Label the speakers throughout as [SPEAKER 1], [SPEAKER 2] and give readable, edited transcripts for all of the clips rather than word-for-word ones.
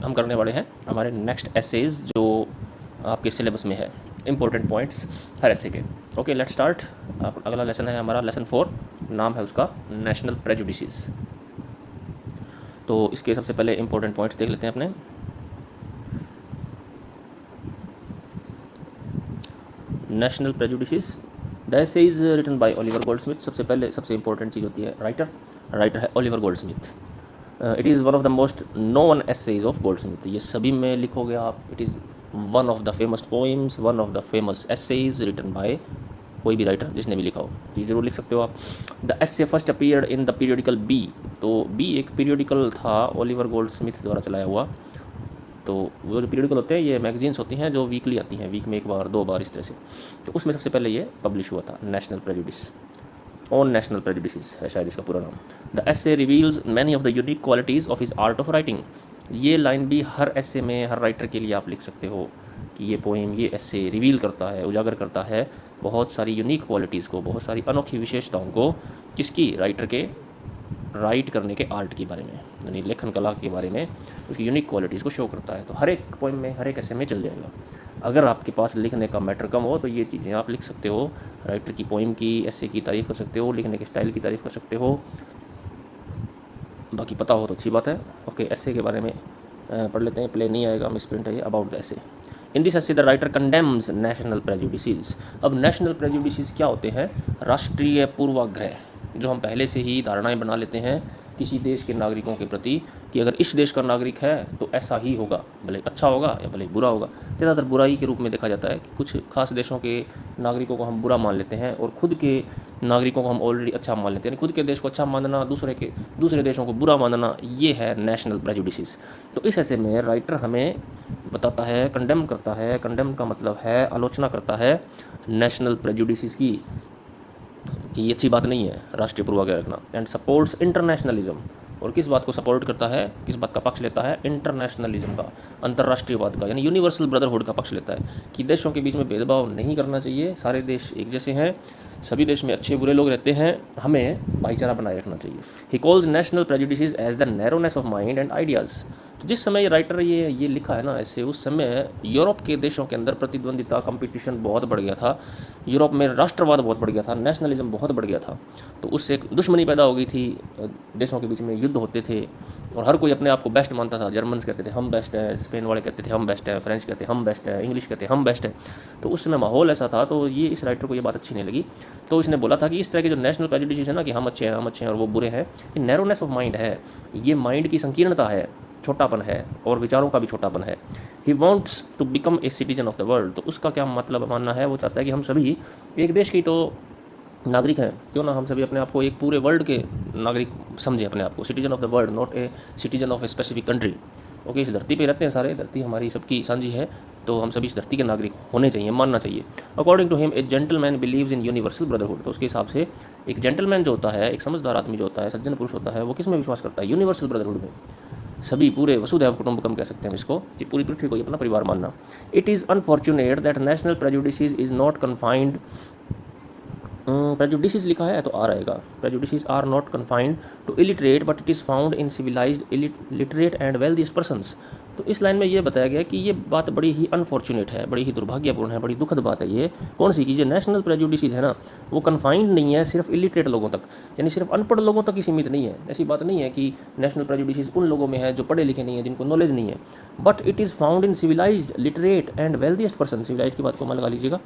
[SPEAKER 1] हम करने वाले हैं हमारे नेक्स्ट एसेज जो आपके सिलेबस में है, इंपॉर्टेंट पॉइंट्स हर ऐसे के। Okay, let's start. अगला लेसन है हमारा लेसन 4, नाम है उसका नेशनल प्रेजुडिसेस। तो इसके सबसे पहले इंपॉर्टेंट पॉइंट्स देख लेते हैं अपने। National prejudices, the essay is written by Oliver Goldsmith. सबसे पहले सबसे इंपॉर्टेंट चीज़ होती है राइटर है Oliver Goldsmith. It is one of the most known essays of Goldsmith. ये सभी में लिखोगे आप, it is one of the famous poems, one of the famous essays written by कोई भी राइटर जिसने भी लिखा हो, तो ये जरूर लिख सकते हो आप। The essay first appeared in the periodical Bee. तो बी एक पीरियडिकल था ओलिवर गोल्डस्मिथ द्वारा चलाया हुआ। तो वो जो पीरियडिकल होते हैं ये मैगजीन्स होती हैं जो वीकली आती हैं, वीक में एक बार 2 बार इस तरह से। तो उसमें सबसे पहले ये पब्लिश हुआ था, national prejudice, on national prejudices है शायद इसका पूरा नाम। The essay reveals many of the unique qualities of his art of writing. ये लाइन भी हर एसे में, हर राइटर के लिए आप लिख सकते हो कि ये पोएम, ये एसे रिवील करता है, उजागर करता है बहुत सारी यूनिक क्वालिटीज़ को, बहुत सारी अनोखी विशेषताओं को, किसकी, राइटर के राइट करने के आर्ट के बारे में, यानी लेखन कला के बारे में, उसकी यूनिक क्वालिटीज़ को शो करता है। तो हर एक पोइम में, हर एक ऐसे में चल जाएगा। अगर आपके पास लिखने का मैटर कम हो तो ये चीज़ें आप लिख सकते हो। राइटर की पोइम की, ऐसे की तारीफ़ कर सकते हो, लिखने के स्टाइल की तारीफ़ कर सकते हो। बाकी पता हो तो अच्छी बात है। ओके, ऐसे के बारे में पढ़ लेते हैं। प्ले नहीं आएगा, मिस प्रिंट है ये, अबाउट द ऐसे। इन दिस ऐसे the writer condemns national prejudices. अब नेशनल प्रेजुडिसेस क्या होते हैं? राष्ट्रीय पूर्वाग्रह, जो हम पहले से ही धारणाएं बना लेते हैं किसी देश के नागरिकों के प्रति कि अगर इस देश का नागरिक है तो ऐसा ही होगा, भले अच्छा होगा या भले बुरा होगा। ज़्यादातर बुराई के रूप में देखा जाता है कि कुछ खास देशों के नागरिकों को हम बुरा मान लेते हैं और खुद के नागरिकों को हम ऑलरेडी अच्छा मान लेते हैं। खुद के देश को अच्छा मानना, दूसरे देशों को बुरा मानना, ये है नेशनल प्रेजुडिसेस। तो इस ऐसे में राइटर हमें बताता है, कंडेम करता है, कंडेम का मतलब है आलोचना करता है नेशनल प्रेजुडिसेस की, कि ये अच्छी बात नहीं है राष्ट्रीय पूर्वाग्रह रखना। एंड सपोर्ट्स इंटरनेशनलिज्म, और किस बात को सपोर्ट करता है, किस बात का पक्ष लेता है? इंटरनेशनलिज्म का, अंतर्राष्ट्रीयवाद का, यानी यूनिवर्सल ब्रदरहुड का पक्ष लेता है कि देशों के बीच में भेदभाव नहीं करना चाहिए, सारे देश एक जैसे हैं, सभी देश में अच्छे बुरे लोग रहते हैं, हमें भाईचारा बनाए रखना चाहिए। He calls national prejudices as the narrowness of mind and ideas. तो जिस समय राइटर ये लिखा है ना ऐसे, उस समय यूरोप के देशों के अंदर प्रतिद्वंदिता, कंपटीशन बहुत बढ़ गया था। यूरोप में राष्ट्रवाद बहुत बढ़ गया था, नेशनलिज्म बहुत बढ़ गया था। तो उससे एक दुश्मनी पैदा हो गई थी, देशों के बीच में युद्ध होते थे और हर कोई अपने आप को बेस्ट मानता था। जर्मन्स कहते थे हम बेस्ट हैं, स्पेन वाले कहते थे हम बेस्ट हैं, फ्रेंच कहते हम बेस्ट हैं, इंग्लिश कहते हम बेस्ट हैं। तो उस समय माहौल ऐसा था। तो ये इस राइटर को ये बात अच्छी नहीं लगी। तो इसने बोला था कि इस तरह के जो नेशनल प्रेजुडिसेस है ना, कि हम अच्छे हैं और वो बुरे हैं, ये नैरोनेस ऑफ माइंड है, ये माइंड की संकीर्णता है, छोटापन है और विचारों का भी छोटापन है। He wants to become a citizen of the world. तो उसका क्या मतलब मानना है? वो चाहता है कि हम सभी एक देश की तो नागरिक हैं, क्यों ना हम सभी अपने आप को एक पूरे वर्ल्ड के नागरिक समझें अपने आप को, citizen of the world, not a citizen of a specific country. Okay, इस धरती पे रहते हैं सारे, धरती हमारी सबकी साझी है, तो हम सभी इस धरती के नागरिक होने चाहिए, मानना चाहिए। According to him a gentleman believes in universal brotherhood. तो उसके हिसाब से एक जेंटलमैन जो होता है, एक समझदार आदमी जो होता है, सज्जन पुरुष होता है, वो किस में विश्वास करता है? यूनिवर्सल ब्रदरहुड में। सभी पूरे वसुधैव कुटुंबकम कह सकते हैं इसको, कि पूरी पृथ्वी को अपना परिवार मानना। It is unfortunate that national prejudices is not confined, prejudices लिखा है तो आ रहेगा, prejudices are not confined to illiterate but it is found in civilised literate and wealthiest persons. तो इस लाइन में ये बताया गया कि ये बात बड़ी ही अनफॉर्चुनेट है, बड़ी ही दुर्भाग्यपूर्ण है, बड़ी दुखद बात है ये। कौन सी? कि जो नेशनल प्रेजुडिसेस है ना, वो कन्फाइंड नहीं है सिर्फ इलिटरेट लोगों तक, यानी सिर्फ अनपढ़ लोगों तक ही सीमित नहीं है। ऐसी बात नहीं है कि नेशनल प्रेजुडिसेस उन लोगों में है जो पढ़े लिखे नहीं है, जिनको नॉलेज नहीं है। But it is found in civilised literate and wealthiest person. Civilised की बात को मान लगा लीजिएगा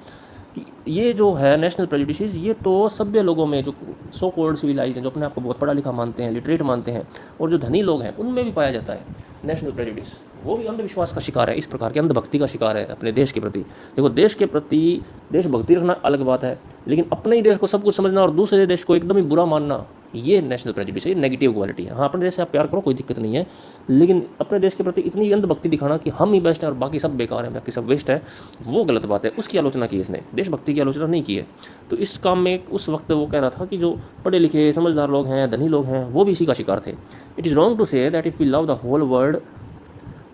[SPEAKER 1] कि ये जो है नेशनल प्रेजुडिसेस, ये तो सभ्य लोगों में, जो सो कॉल्ड सिविलाइज्ड हैं, जो अपने आप को बहुत पढ़ा लिखा मानते हैं, लिटरेट मानते हैं, और जो धनी लोग हैं, उनमें भी पाया जाता है नेशनल प्रेजुडिस। वो भी अंधविश्वास का शिकार है, इस प्रकार के अंधभक्ति का शिकार है अपने देश के प्रति। देखो, देश के प्रति देशभक्ति रखना अलग बात है, लेकिन अपने ही देश को सब कुछ समझना और दूसरे देश को एकदम ही बुरा मानना, ये नेशनल प्रेजुडिस है, ये नेगेटिव क्वालिटी है। हाँ, अपने देश से आप प्यार करो, कोई दिक्कत नहीं है, लेकिन अपने देश के प्रति इतनी अंधभक्ति दिखाना कि हम ही बेस्ट हैं और बाकी सब बेकार हैं, बाकी सब वेस्ट है, वो गलत बात है। उसकी आलोचना की इसने, देशभक्ति की आलोचना नहीं की है। तो इस काम में उस वक्त वो कह रहा था कि जो पढ़े लिखे समझदार लोग हैं, धनी लोग हैं, वो भी इसी का शिकार थे। It is wrong to say that if we love the whole world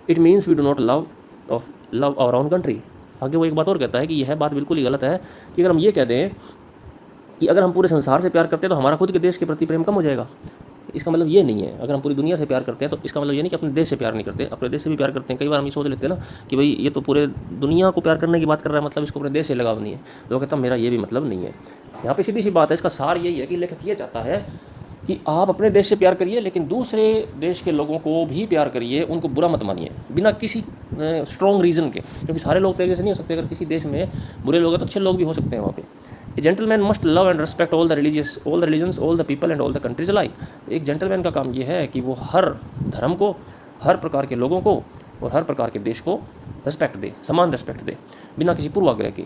[SPEAKER 1] it means we do not love our own country. आगे वो एक बात और कहता है कि यह बात बिल्कुल ही गलत है कि अगर हम ये कह दें कि अगर हम पूरे संसार से प्यार करते हैं तो हमारा खुद के देश के प्रति प्रेम कम हो जाएगा। इसका मतलब ये नहीं है अगर हम पूरी दुनिया से प्यार करते हैं तो इसका मतलब ये नहीं कि अपने देश से प्यार नहीं करते, अपने देश से भी प्यार करते हैं। कई बार हम ये सोच लेते हैं ना कि भाई ये तो पूरे दुनिया को प्यार करने की बात कर रहा है, मतलब इसको अपने देश से लगाव नहीं है। लोग कहते हैं मेरा ये भी मतलब नहीं है। यहाँ पे सीधी सी बात है, इसका सार यही है कि लेखक ये चाहता है कि आप अपने देश से प्यार करिए लेकिन दूसरे देश के लोगों को भी प्यार करिए, उनको बुरा मत मानिए बिना किसी स्ट्रॉन्ग रीज़न के, क्योंकि सारे लोग तो एक जैसे नहीं हो सकते। अगर किसी देश में बुरे लोग हैं तो अच्छे लोग भी हो सकते हैं वहाँ पे। ए gentleman must love and respect all the religions, all the people and all the countries alike. एक जेंटलमैन का काम ये है कि वो हर धर्म को, हर प्रकार के लोगों को और हर प्रकार के देश को रिस्पेक्ट दे, समान रिस्पेक्ट दे, बिना किसी पूर्वाग्रह के।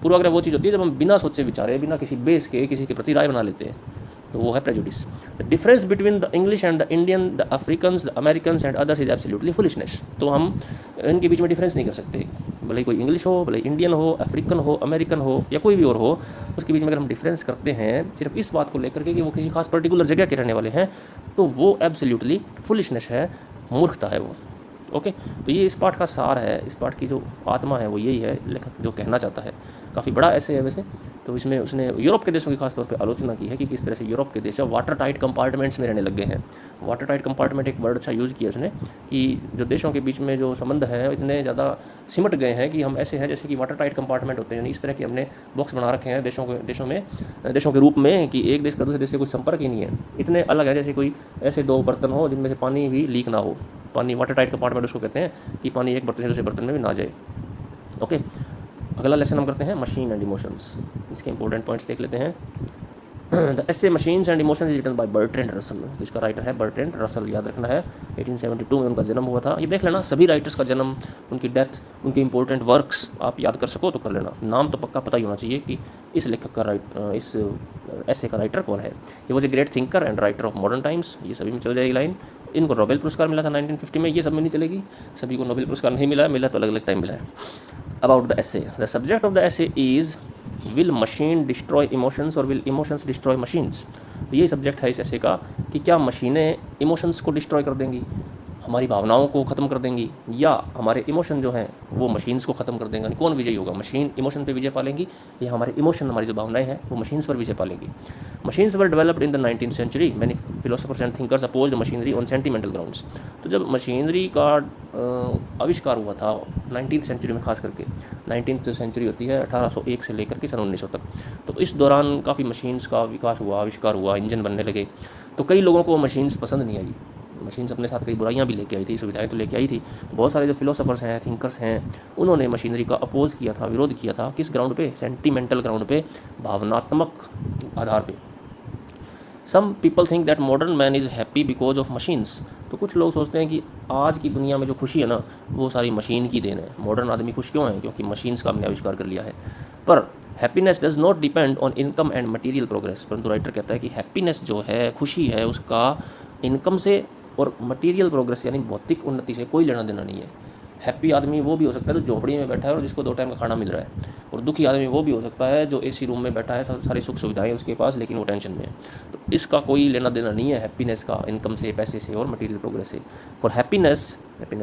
[SPEAKER 1] पूर्वाग्रह वो चीज़ होती है जब हम बिना सोचे विचारे, बिना किसी बेस के किसी के प्रति राय बना लेते हैं, तो वो है prejudice. The difference between the English and the Indian, the Africans, the Americans and others is absolutely foolishness. तो हम इनके बीच में डिफरेंस नहीं कर सकते, भले कोई इंग्लिश हो, भले इंडियन हो, अफ्रीकन हो, अमेरिकन हो या कोई भी और हो, उसके बीच में अगर हम डिफरेंस करते हैं सिर्फ इस बात को लेकर के कि वो किसी खास पर्टिकुलर जगह के रहने वाले हैं, तो वो एब्सोल्युटली फुलिशनेस है, मूर्खता है वो। ओके, तो ये इस पाठ का सार है, इस पाठ की जो आत्मा है वो यही है, लेखक जो कहना चाहता है। काफ़ी बड़ा ऐसे है वैसे, तो इसमें उसने यूरोप के देशों की खास तौर पे आलोचना की है कि किस तरह से यूरोप के देश वाटर टाइट कंपार्टमेंट्स में रहने लग गए हैं। वाटर टाइट कंपार्टमेंट एक वर्ड अच्छा यूज़ किया उसने, कि जो देशों के बीच में जो संबंध हैं इतने ज़्यादा सिमट गए हैं कि हम ऐसे हैं जैसे कि वाटर टाइट कंपार्टमेंट होते हैं, यानी इस तरह के हमने बॉक्स बना रखे हैं देशों के रूप में कि एक देश का दूसरे देश से कुछ संपर्क ही नहीं है। इतने अलग है जैसे कोई ऐसे दो बर्तन हो जिनमें से पानी भी लीक ना हो। पानी वाटर टाइट कंपार्टमेंट उसको कहते हैं कि पानी एक बर्तन से दूसरे बर्तन में भी ना जाए। ओके, अगला लेसन हम करते हैं मशीन एंड इमोशंस। इसके इंपॉर्टेंट पॉइंट्स देख लेते हैं। The essay machines and emotions is written by Bertrand Russell. तो इसका राइटर है बर्ट्रैंड रसल, याद रखना है 1872 में उनका जन्म हुआ था। ये देख लेना, सभी राइटर्स का जन्म, उनकी डेथ, उनके इंपॉर्टेंट वर्क्स आप याद कर सको तो कर लेना। नाम तो पक्का पता ही होना चाहिए कि इस लेखक का इस ऐसे का राइटर कौन है। ये was a great thinker and writer of modern times, ये सभी में चल जाएगी लाइन। इनको नोबेल पुरस्कार मिला था 1950 में, ये सब में नहीं चलेगी, सभी को नोबेल पुरस्कार नहीं मिला तो अलग अलग टाइम मिला है। About the essay, the subject of the essay is will machine destroy emotions और विल इमोशंस डिस्ट्रॉय मशीन्स। ये सब्जेक्ट है इस ऐसे का कि क्या मशीनें इमोशंस को डिस्ट्रॉय कर देंगी, हमारी भावनाओं को ख़त्म कर देंगी, या हमारे इमोशन जो हैं वो मशीन्स को ख़त्म कर देंगे। कौन विजयी होगा, मशीन इमोशन पे विजय पालेंगी या हमारे इमोशन, हमारी जो भावनाएं हैं वो मशीन्स पर विजय पालेंगी। Machines were developed in the 19th century, many philosophers and thinkers opposed machinery on sentimental grounds. तो जब मशीनरी का आविष्कार हुआ था 19th सेंचुरी में, खास करके 19th सेंचुरी होती है 1801 से लेकर के सन 1900 तक, तो इस दौरान काफ़ी मशीन्स का विकास हुआ, आविष्कार हुआ, इंजन बनने लगे। तो कई लोगों को मशीन्स पसंद नहीं आई। मशीन्स अपने साथ कई बुराइयां भी लेके आई थी, सुविधाएं तो लेके आई थी। बहुत सारे जो फिलोसोफर्स हैं, थिंकर्स हैं, उन्होंने मशीनरी का अपोज किया था, विरोध किया था। किस ग्राउंड पे, सेंटिमेंटल ग्राउंड पे, भावनात्मक आधार पे। Some people think that modern man is happy because of machines. तो कुछ लोग सोचते हैं कि आज की दुनिया में जो खुशी है ना वो सारी मशीन की देन है। मॉडर्न आदमी खुश क्यों है, क्योंकि मशीन्स का हमने आविष्कार कर लिया है। पर happiness does not depend on income and material progress. परंतु राइटर कहता है कि हैप्पीनेस जो है, खुशी है, उसका इनकम से और मटीरियल प्रोग्रेस यानी भौतिक उन्नति से कोई लेना देना नहीं है। हैप्पी आदमी वो भी हो सकता है जो झोपड़ी में बैठा है और जिसको 2 टाइम का खाना मिल रहा है, और दुखी आदमी वो भी हो सकता है जो एसी रूम में बैठा है, सारी सुख सुविधाएं उसके पास, लेकिन वो टेंशन में है। तो इसका कोई लेना देना नहीं है हैप्पीनेस का, इनकम से, पैसे से और मटीरियल प्रोग्रेस से। फॉर हैप्पीनेस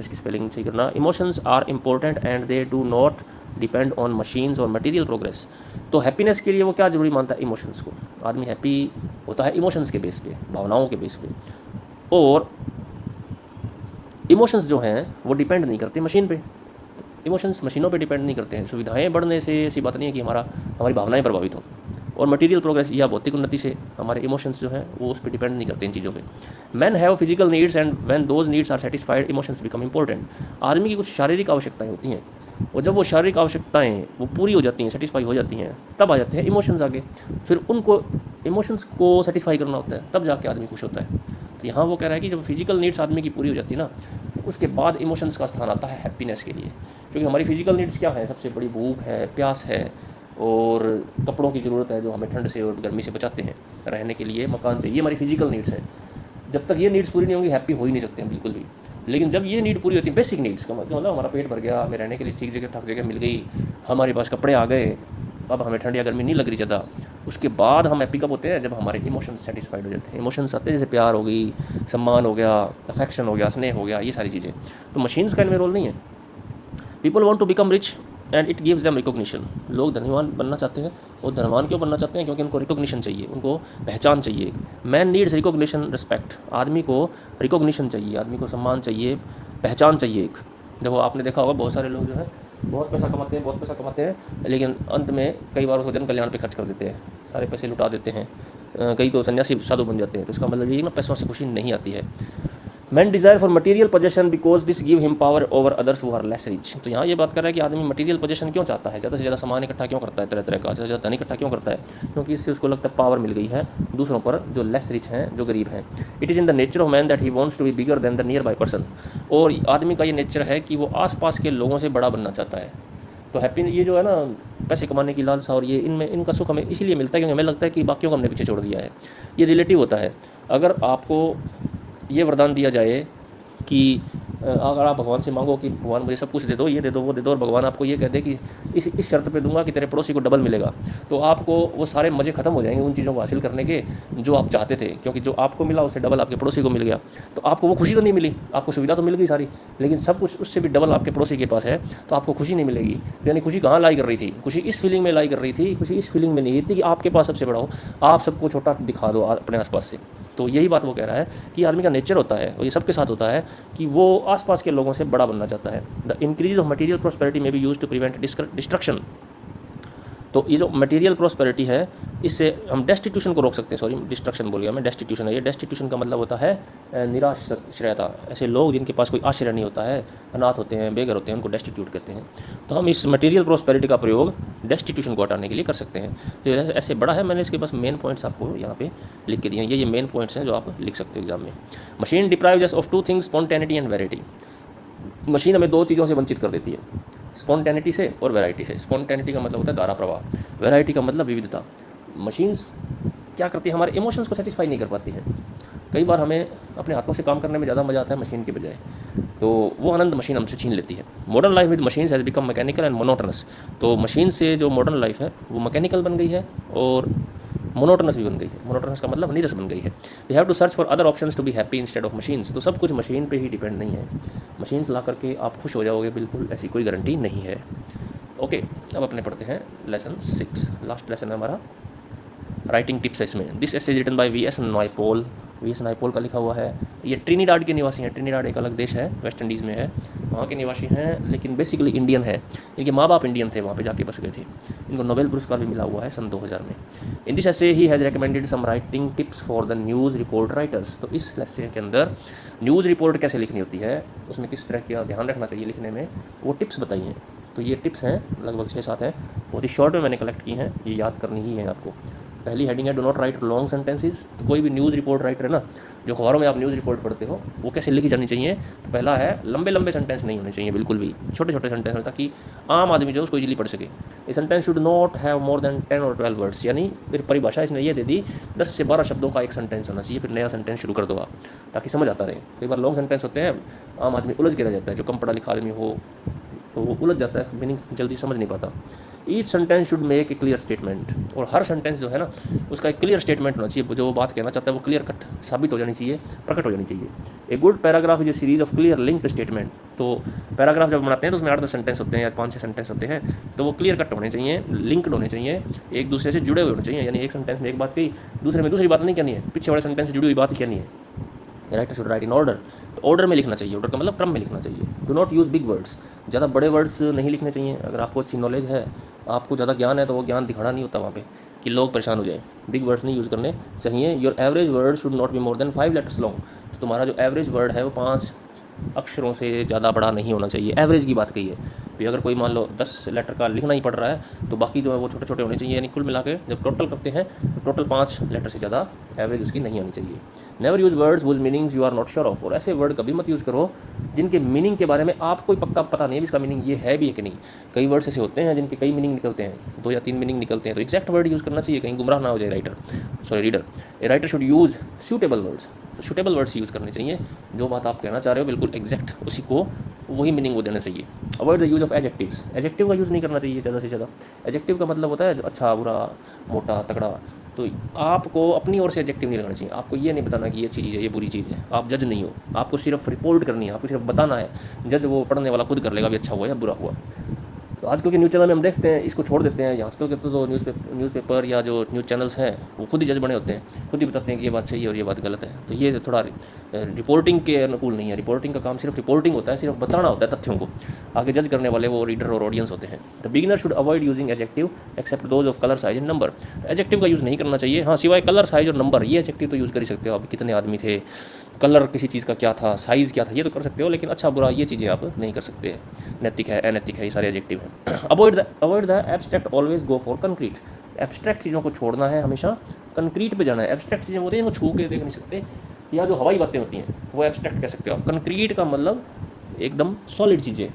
[SPEAKER 1] की स्पेलिंग सही करना, emotions are important and they do not depend on machines और मटीरियल प्रोग्रेस। तो हैप्पीनेस के लिए वो क्या जरूरी मानता है, इमोशंस को। आदमी हैप्पी होता है इमोशंस के बेस पे, भावनाओं के बेस पे, और इमोशंस जो हैं वो डिपेंड नहीं करते मशीन पे। इमोशंस मशीनों पे डिपेंड नहीं करते हैं। सुविधाएं बढ़ने से ऐसी बात नहीं है कि हमारी भावनाएं प्रभावित हों, और मटेरियल प्रोग्रेस या भौतिक उन्नति से हमारे इमोशंस जो हैं वो उस पर डिपेंड नहीं करते इन चीज़ों पे। Man have physical needs and when those needs are satisfied emotions become important. आदमी की कुछ शारीरिक आवश्यकताएं होती हैं, और जब वो शारीरिक आवश्यकताएं वो पूरी हो जाती हैं, सेटिस्फाई हो जाती हैं, तब आ जाते हैं इमोशंस आगे। फिर उनको इमोशंस को सेटिस्फाई करना होता है, तब जाके आदमी खुश होता है। तो यहाँ वो कह रहा है कि जब फिजिकल नीड्स आदमी की पूरी हो जाती है ना, उसके बाद इमोशंस का स्थान आता है हैप्पीनेस के लिए। क्योंकि हमारी फिजिकल नीड्स क्या है, सबसे बड़ी भूख है, प्यास है, और कपड़ों की ज़रूरत है जो हमें ठंड से और गर्मी से बचाते हैं, रहने के लिए मकान चाहिए, ये हमारी फिजिकल नीड्स हैं। जब तक ये नीड्स पूरी नहीं होंगी हैप्पी हो ही नहीं सकते हैं बिल्कुल भी। लेकिन जब ये नीड पूरी होती है, बेसिक नीड्स का मतलब हमारा पेट भर गया, हमें रहने के लिए ठीक जगह ठाक जगह मिल गई, हमारे पास कपड़े आ गए, अब हमें ठंड या गर्मी नहीं लग रही ज़्यादा, उसके बाद हम हैप्पी कब होते हैं, जब हमारे इमोशंस सेटिस्फाइड हो जाते हैं। इमोशंस आते हैं जैसे प्यार हो गई, सम्मान हो गया, अफेक्शन हो गया, स्नेह हो गया, ये सारी चीज़ें। तो मशीन्स का इनमें रोल नहीं है। People want to become rich and it gives them recognition. लोग धनवान बनना चाहते हैं, वो धनवान क्यों बनना चाहते हैं? क्योंकि उनको रिकॉग्निशन चाहिए, उनको पहचान चाहिए। Man needs recognition respect. आदमी को रिकॉग्निशन चाहिए, आदमी को सम्मान चाहिए, पहचान चाहिए एक। देखो आपने देखा होगा बहुत सारे लोग जो है बहुत पैसा कमाते हैं, बहुत पैसा कमाते हैं, लेकिन अंत में कई बार उसको जन कल्याण पे खर्च कर देते हैं, सारे पैसे लुटा देते हैं। कई तो सन्यासी साधु बन जाते हैं। तो इसका मतलब ये ना पैसों से खुशी नहीं आती है। Man desire for material possession because this give him power over others who are less rich. तो यहाँ ये बात कर रहा है कि आदमी मटेरियल पोजेशन क्यों चाहता है, ज़्यादा से ज़्यादा सामान इकट्ठा क्यों करता है, तरह तरह का ज़्यादा से ज़्यादा धन इकट्ठा क्यों करता है? क्योंकि इससे उसको लगता है पावर मिल गई है दूसरों पर जो लेस रिच हैं, जो गरीब हैं। It is in the nature of man that he wants to be bigger than the nearby person. और आदमी का ये नेचर है कि वो आसपास के लोगों से बड़ा बनना चाहता है। तो हैप्पी ये जो है ना पैसे कमाने की लालसा और ये इनमें इनका सुख हमें इसीलिए मिलता है क्योंकि हमें लगता है कि बाकियों को हमने पीछे छोड़ दिया है। ये रिलेटिव होता है। अगर आपको ये वरदान दिया जाए कि अगर आप भगवान से मांगो कि भगवान मुझे सब कुछ दे दो, ये दे दो, वो दे दो, और भगवान आपको ये कह दे कि इस शर्त पे दूंगा कि तेरे पड़ोसी को डबल मिलेगा, तो आपको वो सारे मज़े ख़त्म हो जाएंगे उन चीज़ों को हासिल करने के जो आप चाहते थे। क्योंकि जो आपको मिला उससे डबल आपके पड़ोसी को मिल गया। तो आपको वो खुशी तो नहीं मिली, आपको सुविधा तो मिल गई सारी, लेकिन सब कुछ उससे भी डबल आपके पड़ोसी के पास है, तो आपको खुशी नहीं मिलेगी। यानी खुशी कहाँ लाई कर रही थी? खुशी इस फीलिंग में लाई कर रही थी, खुशी इस फीलिंग में नहीं थी कि आपके पास सबसे बड़ा हो, आप सबको छोटा दिखा दो अपने आसपास से। तो यही बात वो कह रहा है कि आदमी का नेचर होता है, और ये सबके साथ होता है, कि वो आसपास के लोगों से बड़ा बनना चाहता है। The increase of material prosperity may be use to prevent destruction. तो ये जो मटेरियल प्रोस्पेरिटी है, इससे हम डेस्टिट्यूशन को रोक सकते हैं। सॉरी, डिस्ट्रक्शन बोल गया मैं, डेस्टिट्यूशन है ये। डेस्टिट्यूशन का मतलब होता है निराश्रयता। ऐसे लोग जिनके पास कोई आश्रय नहीं होता है, अनाथ होते हैं, बेघर होते हैं, उनको डेस्टिट्यूट कहते हैं। तो हम इस मटेरियल प्रोस्पेरिटी का प्रयोग डेस्टिट्यूशन को हटाने के लिए कर सकते हैं। तो ऐसे बड़ा है, मैंने इसके बस मेन पॉइंट्स आपको यहाँ पे लिख के दिए हैं। ये मेन पॉइंट्स हैं जो आप लिख सकते हो एग्जाम में। Machine deprives us of two things, spontaneity and variety. Machine हमें दो चीज़ों से वंचित कर देती है, स्पॉन्टेनिटी से और वैरायटी से। स्पॉन्टेनिटी का मतलब होता है धारा प्रवाह, वैरायटी का मतलब विविधता। मशीन्स क्या करती है? हमारे इमोशंस को सेटिस्फाई नहीं कर पाती है। कई बार हमें अपने हाथों से काम करने में ज़्यादा मज़ा आता है मशीन के बजाय, तो वो आनंद मशीन हमसे छीन लेती है। Modern life with machines has become mechanical and monotonous. तो मशीन से जो मॉडर्न लाइफ है वो मैकेनिकल बन गई है और मोनोटनस भी बन गई है। मोनोटनस का मतलब नीरस बन गई है। We have to search for other options to be happy instead of machines. तो सब कुछ मशीन पे ही डिपेंड नहीं है। मशीन्स ला करके आप खुश हो जाओगे, बिल्कुल ऐसी कोई गारंटी नहीं है। ओके, अब अपने पढ़ते हैं लेसन 6। लास्ट लेसन है हमारा, राइटिंग टिप्स है इसमें। This essay written by VS. Naipaul. VS. Naipaul का लिखा हुआ है। ये ट्रिनिडाड के निवासी हैं। ट्रिनिडाड एक अलग देश है, वेस्ट इंडीज़ में है, वहाँ के निवासी हैं, लेकिन बेसिकली इंडियन है। इनके माँ बाप इंडियन थे, वहाँ पे जाके बस गए थे। इनको नोबेल पुरस्कार भी मिला हुआ है सन 2000 में। In this essay he has recommended some writing tips for the news report writers. तो इस लेसन के अंदर न्यूज़ रिपोर्ट कैसे लिखनी होती है, उसमें किस तरह का ध्यान रखना चाहिए लिखने में, वो टिप्स बताई हैं। तो ये टिप्स हैं, लगभग 6-7 हैं, बहुत ही शॉर्ट में मैंने कलेक्ट की हैं, ये याद करनी ही है आपको। पहली हेडिंग है do not right long sentences. तो कोई भी न्यूज़ रिपोर्ट राइटर है ना, जो अखबारों में आप न्यूज़ रिपोर्ट पढ़ते हो, वो कैसे लिखी जानी चाहिए? तो पहला है लंबे लंबे सेंटेंस नहीं होने चाहिए, बिल्कुल भी छोटे छोटे सेंटेंस हो, ताकि आम आदमी जो उसको इजीली पढ़ सके। A sentence should not have more than 10 और 12 वर्ड्स। यानी फिर परिभाषा इसने ये दे दी 10 से 12 शब्दों का एक सेंटेंस होना चाहिए, फिर नया सेंटेंस शुरू कर दो आप, ताकि समझ आता रहे। कई बार लॉन्ग सेंटेंस होते हैं, आम आदमी उलझ के रह जाता है, जो कम पढ़ा लिखा आदमी हो तो वो उलझ जाता है, मीनिंग जल्दी समझ नहीं पाता। Each sentence should make a clear statement. और हर सेंटेंस जो है ना, उसका एक क्लियर स्टेटमेंट होना चाहिए। जो वो बात कहना चाहता है वो क्लियर कट साबित हो जानी चाहिए, प्रकट हो जानी चाहिए। A good paragraph is a series of clear linked statement. तो पैराग्राफ जब बनाते हैं तो उसमें 8-10 सेंटेंस होते हैं या 5-6 सेंटेंस होते हैं, तो वो क्लियर कट होने चाहिए, लिंक्ड होने चाहिए, एक दूसरे से जुड़े हुए होने चाहिए। यानी एक सेंटेंस में एक बात कही, दूसरे में दूसरी बात नहीं कहनी है, पीछे वाले सेंटेंस से जुड़ी हुई बात ही कहनी है। Writer should write in order. तो ऑर्डर में लिखना चाहिए, ऑर्डर का मतलब क्रम में लिखना चाहिए। Do not use big words. ज़्यादा बड़े वर्ड्स नहीं लिखने चाहिए। अगर आपको अच्छी नॉलेज है, आपको ज़्यादा ज्ञान है, तो वो ज्ञान दिखाना नहीं होता वहाँ पे कि लोग परेशान हो जाए। बिग वर्ड्स नहीं यूज़ करने चाहिए। Your average word should not be more than 5 letters long. तो तुम्हारा जो एवरेज वर्ड है वो 5 अक्षरों से ज़्यादा बड़ा नहीं होना चाहिए। एवरेज की बात कही है भी। अगर कोई मान लो 10 लेटर का लिखना ही पड़ रहा है, तो बाकी जो है वो छोटे छोटे होने चाहिए। यानी कुल मिला के जब टोटल करते हैं तो टोटल 5 लेटर से ज़्यादा एवरेज उसकी नहीं होनी चाहिए। Never use words whose meanings you are not sure of. और ऐसे वर्ड कभी मत यूज़ करो जिनके मीनिंग के बारे में आपको पक्का पता नहीं है इसका मीनिंग ये है भी है कि नहीं। कई वर्ड्स ऐसे होते हैं जिनके कई मीनिंग निकलते हैं, 2 या 3 मीनिंग निकलते हैं। तो एग्जैक्ट वर्ड यूज़ करना चाहिए, कहीं गुमराह ना हो जाए reader. A writer should use suitable words. तो सूटेबल वर्ड्स यूज़ करने चाहिए। जो बात आप कहना चाह रहे हो बिल्कुल एग्जैक्ट उसी को वही मीनिंग वो देना चाहिए। Avoid the use of adjectives. Adjective का यूज़ नहीं करना चाहिए ज़्यादा से ज़्यादा। एडजेक्टिव का मतलब होता है जो अच्छा, बुरा, मोटा, तगड़ा। तो आपको अपनी ओर से एडजेक्टिव नहीं लगाना चाहिए। आपको ये नहीं बताना कि ये अच्छी चीज़ है, ये बुरी चीज़ है। आप जज नहीं हो, आपको सिर्फ रिपोर्ट करनी है, आपको सिर्फ बताना है। जज वो पढ़ने वाला खुद कर लेगा भी अच्छा हुआ या बुरा हुआ। तो आजकल के न्यूज़ चैनल में हम देखते हैं, इसको छोड़ देते हैं। आजकल के तो न्यूज़पेपर या जो न्यूज़ चैनल्स हैं वो खुद ही जज बने होते हैं, खुद ही बताते हैं कि ये बात सही है और ये बात गलत है। तो ये थोड़ा रिपोर्टिंग के अनुकूल नहीं है। रिपोर्टिंग का काम सिर्फ रिपोर्टिंग होता है, सिर्फ बताना होता है तथ्यों को, आगे जज करने वाले वो रीडर और ऑडियंस होते हैं। The beginner should avoid using adjective except those of colour, size and number. Adjective का यूज़ नहीं करना चाहिए, हाँ सिवाय कलर, साइज और नंबर, ये एडजेक्टिव तो यूज़ कर ही सकते हो। आप कितने आदमी थे, कलर किसी चीज़ का क्या था, साइज़ क्या था, ये तो कर सकते हो, लेकिन अच्छा बुरा ये चीज़ें आप नहीं कर सकते। नैतिक है, अनैतिक है, ये सारे एडजेक्टिव हैं। Avoid the abstract, always go for concrete. Abstract चीज़ों को छोड़ना है, हमेशा कंक्रीट पे जाना है। एब्स्ट्रैक्ट चीज़ें होती हैं वो छू के देख नहीं सकते, या जो हवाई बातें होती हैं वो एब्स्ट्रैक्ट कह सकते हो आप। कंक्रीट का मतलब एकदम सॉलिड चीज़ें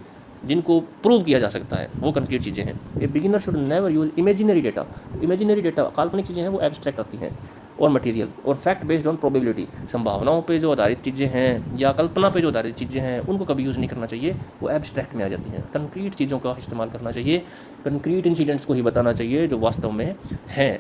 [SPEAKER 1] जिनको प्रूव किया जा सकता है, वो कंक्रीट चीज़ें हैं। A beginner should never use imaginary data. Imaginary data, काल्पनिक चीज़ें हैं, वो एब्स्ट्रैक्ट आती हैं। और मटेरियल और फैक्ट बेस्ड ऑन प्रोबेबिलिटी, संभावनाओं पे जो आधारित चीज़ें हैं या कल्पना पे जो आधारित चीज़ें हैं उनको कभी यूज़ नहीं करना चाहिए, वो एब्स्ट्रैक्ट में आ जाती हैं। कंक्रीट चीज़ों का इस्तेमाल करना चाहिए, कंक्रीट इंसिडेंट्स को ही बताना चाहिए जो वास्तव में हैं।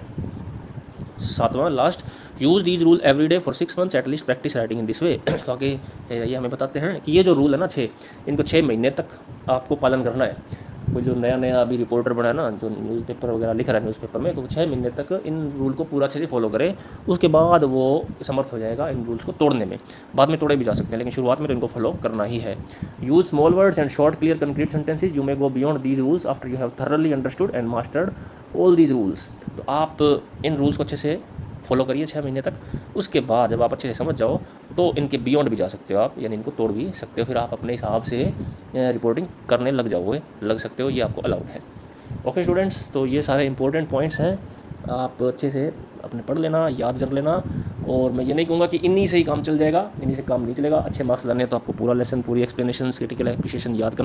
[SPEAKER 1] सातवां last, use these rule every day for 6 months at least, practice writing in this way. तो आगे ये हमें बताते हैं कि ये जो रूल है ना 6, इनको 6 महीने तक आपको पालन करना है। कोई जो नया अभी रिपोर्टर बना है ना, जो न्यूज़पेपर वगैरह लिख रहा है न्यूज़पेपर में, तो 6 महीने तक इन रूल को पूरा अच्छे से फॉलो करे, उसके बाद वो समर्थ हो जाएगा इन रूल्स को तोड़ने में। बाद में तोड़े भी जा सकते हैं, लेकिन शुरुआत में तो इनको फॉलो करना ही है। Use small words and short clear concrete sentences, you may go beyond these rules after you have thoroughly understood and mastered all these rules. तो आप इन रूल्स को अच्छे से फॉलो करिए 6 महीने तक, उसके बाद जब आप अच्छे से समझ जाओ तो इनके बियॉन्ड भी जा सकते हो आप, यानी इनको तोड़ भी सकते हो। फिर आप अपने हिसाब से रिपोर्टिंग करने लग सकते हो, ये आपको अलाउड है। ओके स्टूडेंट्स, तो ये सारे इंपॉर्टेंट पॉइंट्स हैं, आप अच्छे से अपने पढ़ लेना, याद कर लेना। और मैं ये नहीं कहूँगा कि इन्हीं से ही काम चल जाएगा, इन्हीं से काम नहीं चलेगा। अच्छे मार्क्स लाने तो आपको पूरा लेसन, पूरी एक्सप्लेनेशन, क्रिटिकल एप्रिशिएशन याद करना